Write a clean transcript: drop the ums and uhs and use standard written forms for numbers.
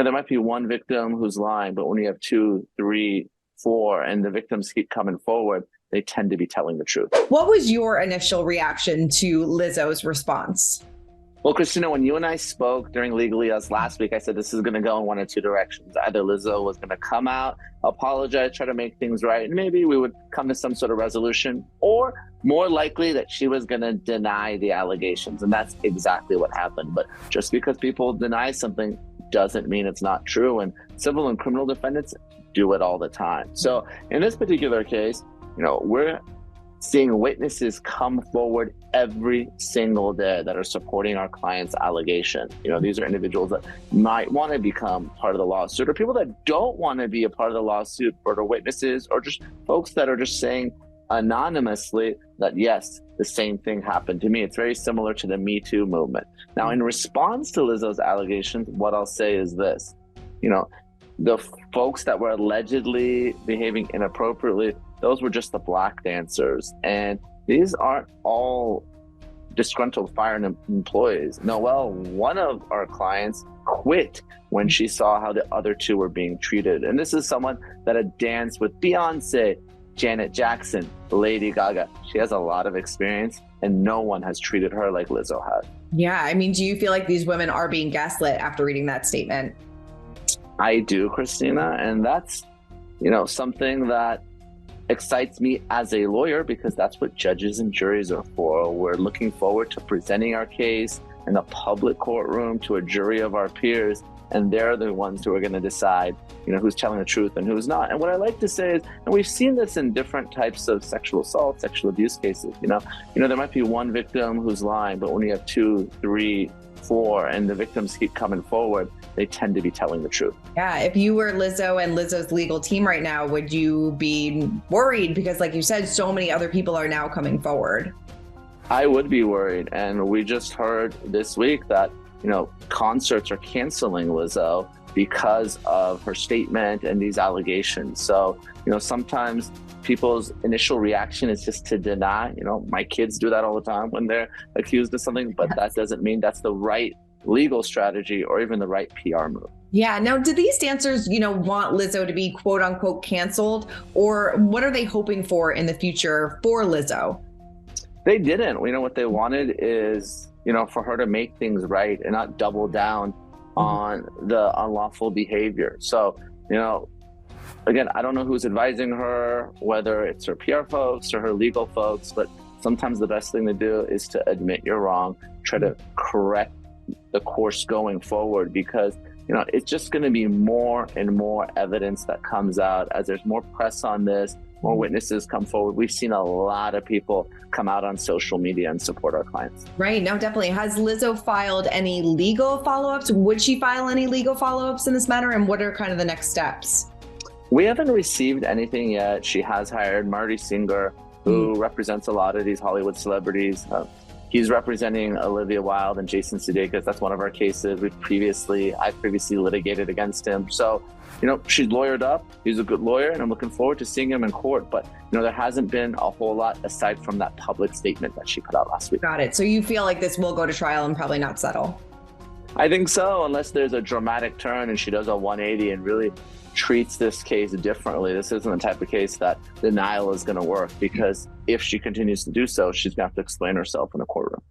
there might be one victim who's lying, but when you have two, three, four, and the victims keep coming forward, they tend to be telling the truth. What was your initial reaction to Lizzo's response? Well, Christina, when you and I spoke during Legally Us last week, I said this is going to go in one of two directions. Either Lizzo was going to come out, apologize, try to make things right, and maybe we would come to some sort of resolution, or more likely that she was going to deny the allegations. And that's exactly what happened. But just because people deny something doesn't mean it's not true. And civil and criminal defendants do it all the time. So in this particular case, we're seeing witnesses come forward every single day that are supporting our client's allegation. These are individuals that might want to become part of the lawsuit, or people that don't want to be a part of the lawsuit, or witnesses, or just folks that are just saying anonymously that, yes, the same thing happened to me. It's very similar to the Me Too movement. Now, in response to Lizzo's allegations, what I'll say is this, the folks that were allegedly behaving inappropriately, those were just the Blac dancers. And these aren't all disgruntled fired employees. Noelle, one of our clients, quit when she saw how the other two were being treated. And this is someone that had danced with Beyonce, Janet Jackson, Lady Gaga. She has a lot of experience, and no one has treated her like Lizzo has. Yeah, I mean, do you feel like these women are being gaslit after reading that statement? I do, Christina, and that's, something that excites me as a lawyer, because that's what judges and juries are for. We're looking forward to presenting our case in the public courtroom to a jury of our peers, and they're the ones who are going to decide, who's telling the truth and who's not. And what I like to say is, and we've seen this in different types of sexual assault, sexual abuse cases, there might be one victim who's lying, but when you have two, three, four, and the victims keep coming forward, they tend to be telling the truth. Yeah, if you were Lizzo and Lizzo's legal team right now, would you be worried? Because like you said, so many other people are now coming forward. I would be worried. And we just heard this week that, concerts are canceling Lizzo because of her statement and these allegations. So, sometimes people's initial reaction is just to deny. My kids do that all the time when they're accused of something, but that doesn't mean that's the right legal strategy or even the right PR move. Yeah. Now, do these dancers, want Lizzo to be quote unquote canceled, or what are they hoping for in the future for Lizzo? They didn't. What they wanted is, for her to make things right and not double down on the unlawful behavior. So, again, I don't know who's advising her, whether it's her PR folks or her legal folks, but sometimes the best thing to do is to admit you're wrong, try to correct the course going forward, because it's just going to be more and more evidence that comes out as there's more press on this, more witnesses come forward. We've seen a lot of people come out on social media and support our clients. Right. No, definitely. Has Lizzo filed any legal follow-ups? Would she file any legal follow-ups in this matter? And what are kind of the next steps? We haven't received anything yet. She has hired Marty Singer, who represents a lot of these Hollywood celebrities. He's representing Olivia Wilde and Jason Sudeikis. That's one of our cases. I previously litigated against him. So, she's lawyered up. He's a good lawyer, and I'm looking forward to seeing him in court. But, there hasn't been a whole lot aside from that public statement that she put out last week. Got it. So you feel like this will go to trial and probably not settle? I think so, unless there's a dramatic turn and she does a 180 and really treats this case differently. This isn't the type of case that denial is going to work, because if she continues to do so, she's going to have to explain herself in a courtroom.